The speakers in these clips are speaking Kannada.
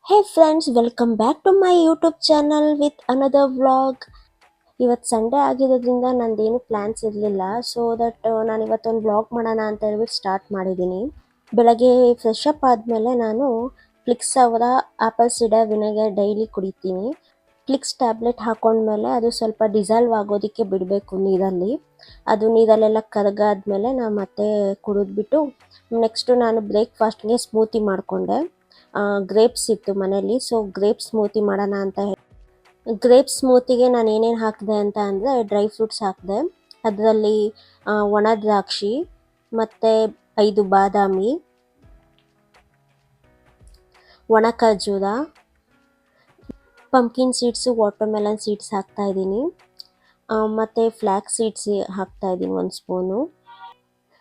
Hey friends, welcome back to my YouTube channel with another vlog. ಇವತ್ತು ಸಂಡೇ ಆಗಿರೋದ್ರಿಂದ ನಂದೇನು ಪ್ಲ್ಯಾನ್ಸ್ ಇರಲಿಲ್ಲ. ಸೊ ದಟ್ ನಾನು ಇವತ್ತೊಂದು ವ್ಲಾಗ್ ಮಾಡೋಣ ಅಂತ ಹೇಳ್ಬಿಟ್ಟು ಸ್ಟಾರ್ಟ್ ಮಾಡಿದ್ದೀನಿ. ಬೆಳಗ್ಗೆ ಫ್ರೆಶ್ ಅಪ್ ಆದಮೇಲೆ ನಾನು ಫ್ಲಿಕ್ಸ್ ಅವರ ಆ್ಯಪಲ್ ಸಿಡರ್ ವಿನೆಗರ್ ಡೈಲಿ ಕುಡಿತೀನಿ. ಫ್ಲಿಕ್ಸ್ ಟ್ಯಾಬ್ಲೆಟ್ ಹಾಕೊಂಡ್ಮೇಲೆ ಅದು ಸ್ವಲ್ಪ ಡಿಸಾಲ್ವ್ ಆಗೋದಕ್ಕೆ ಬಿಡಬೇಕು ನೀರಲ್ಲಿ. ಅದು ನೀರಲ್ಲೆಲ್ಲ ಕರಗಾದ್ಮೇಲೆ ನಾನು ಮತ್ತೆ ಕುಡಿದ್ಬಿಟ್ಟು ನೆಕ್ಸ್ಟು ನಾನು ಬ್ರೇಕ್ಫಾಸ್ಟ್ಗೆ ಸ್ಮೂತಿ ಮಾಡಿಕೊಂಡೆ. ಗ್ರೇಪ್ಸ್ ಇತ್ತು ಮನೇಲಿ, ಸೊ ಗ್ರೇಪ್ಸ್ ಸ್ಮೂತಿ ಮಾಡೋಣ ಅಂತ ಗ್ರೇಪ್ಸ್ ಸ್ಮೂತಿಗೆ ನಾನು ಏನೇನು ಹಾಕಿದೆ ಅಂತ ಅಂದರೆ ಡ್ರೈ ಫ್ರೂಟ್ಸ್ ಹಾಕಿದೆ. ಅದರಲ್ಲಿ ಒಣ ದ್ರಾಕ್ಷಿ ಮತ್ತು 5 ಬಾದಾಮಿ, ಒಣ ಖರ್ಜೂರ, ಪಂಪ್ಕಿನ್ ಸೀಡ್ಸು, ವಾಟರ್ಮೆಲನ್ ಸೀಡ್ಸ್ ಹಾಕ್ತಾಯಿದ್ದೀನಿ. ಮತ್ತು ಫ್ಲ್ಯಾಕ್ಸ್ ಸೀಡ್ಸ್ ಹಾಕ್ತಾಯಿದ್ದೀನಿ 1 ಸ್ಪೂನು.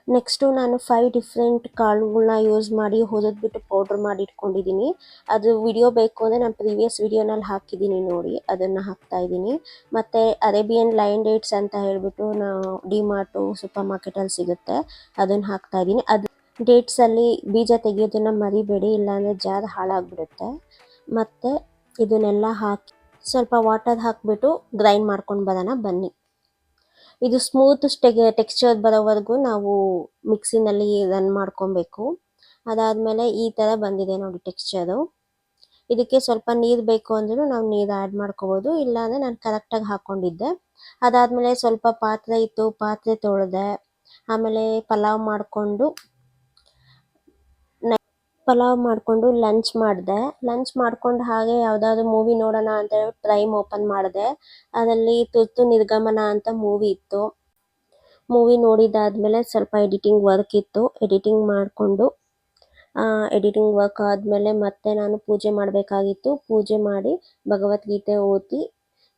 ನೆಕ್ಸ್ಟು ನಾನು 5 ಡಿಫ್ರೆಂಟ್ ಕಾಳುಗಳನ್ನ ಯೂಸ್ ಮಾಡಿ ಹುರಿದ್ಬಿಟ್ಟು ಪೌಡ್ರ್ ಮಾಡಿ ಇಟ್ಕೊಂಡಿದ್ದೀನಿ. ಅದು ವಿಡಿಯೋ ಬೇಕು ಅಂದರೆ ನಾನು ಪ್ರೀವಿಯಸ್ ವಿಡಿಯೋನಲ್ಲಿ ಹಾಕಿದ್ದೀನಿ ನೋಡಿ, ಅದನ್ನು ಹಾಕ್ತಾಯಿದ್ದೀನಿ. ಮತ್ತು ಅರೇಬಿಯನ್ ಲಯನ್ ಡೇಟ್ಸ್ ಅಂತ ಹೇಳಿಬಿಟ್ಟು ನಾವು ಡಿಮಾರ್ಟು ಸೂಪರ್ ಮಾರ್ಕೆಟಲ್ಲಿ ಸಿಗುತ್ತೆ, ಅದನ್ನು ಹಾಕ್ತಾಯಿದ್ದೀನಿ. ಅದು ಡೇಟ್ಸಲ್ಲಿ ಬೀಜ ತೆಗೆಯೋದನ್ನು ಮರಿಬೇಡಿ, ಇಲ್ಲಾಂದರೆ ಜಾರ್ ಹಾಳಾಗಿಬಿಡುತ್ತೆ. ಮತ್ತು ಇದನ್ನೆಲ್ಲ ಹಾಕಿ ಸ್ವಲ್ಪ ವಾಟರ್ ಹಾಕಿಬಿಟ್ಟು ಗ್ರೈಂಡ್ ಮಾಡ್ಕೊಂಡು ಬರೋಣ ಬನ್ನಿ. ಇದು ಸ್ಮೂತ್ ಟೆಕ್ಸ್ಚರ್ ಬರೋವರೆಗೂ ನಾವು ಮಿಕ್ಸಿನಲ್ಲಿ ರನ್ ಮಾಡ್ಕೊಬೇಕು. ಅದಾದಮೇಲೆ ಈ ಥರ ಬಂದಿದೆ ನೋಡಿ ಟೆಕ್ಸ್ಚರು. ಇದಕ್ಕೆ ಸ್ವಲ್ಪ ನೀರು ಬೇಕು ಅಂದರೂ ನಾವು ನೀರು ಆ್ಯಡ್ ಮಾಡ್ಕೋಬೋದು, ಇಲ್ಲಾಂದರೆ ನಾನು ಕರೆಕ್ಟಾಗಿ ಹಾಕ್ಕೊಂಡಿದ್ದೆ. ಅದಾದಮೇಲೆ ಸ್ವಲ್ಪ ಪಾತ್ರೆ ಇತ್ತು, ಪಾತ್ರೆ ತೊಳೆದೆ. ಆಮೇಲೆ ಪಲಾವ್ ಮಾಡಿಕೊಂಡು ಲಂಚ್ ಮಾಡಿದೆ. ಲಂಚ್ ಮಾಡ್ಕೊಂಡು ಹಾಗೆ ಯಾವುದಾದ್ರು ಮೂವಿ ನೋಡೋಣ ಅಂತ ಹೇಳಿ ಪ್ರೈಮ್ ಓಪನ್ ಮಾಡಿದೆ. ಅದರಲ್ಲಿ ತುರ್ತು ನಿರ್ಗಮನ ಅಂತ ಮೂವಿ ಇತ್ತು. ಮೂವಿ ನೋಡಿದ್ದಾದಮೇಲೆ ಸ್ವಲ್ಪ ಎಡಿಟಿಂಗ್ ವರ್ಕ್ ಇತ್ತು, ಎಡಿಟಿಂಗ್ ವರ್ಕ್ ಆದಮೇಲೆ ಮತ್ತೆ ನಾನು ಪೂಜೆ ಮಾಡಬೇಕಾಗಿತ್ತು. ಪೂಜೆ ಮಾಡಿ ಭಗವದ್ಗೀತೆ ಓದಿ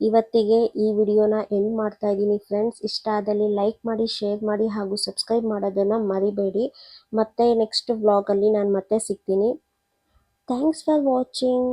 ಇವತ್ತಿಗೆ ಈ ವಿಡಿಯೋನ ಎಂಡ್ ಮಾಡ್ತಾ ಇದ್ದೀನಿ ಫ್ರೆಂಡ್ಸ್. ಇಷ್ಟ ಆದಲ್ಲಿ ಲೈಕ್ ಮಾಡಿ, ಶೇರ್ ಮಾಡಿ ಹಾಗೂ ಸಬ್ಸ್ಕ್ರೈಬ್ ಮಾಡೋದನ್ನು ಮರಿಬೇಡಿ. ಮತ್ತೆ ನೆಕ್ಸ್ಟ್ ವ್ಲಾಗಲ್ಲಿ ನಾನು ಮತ್ತೆ ಸಿಗ್ತೀನಿ. Thanks for watching.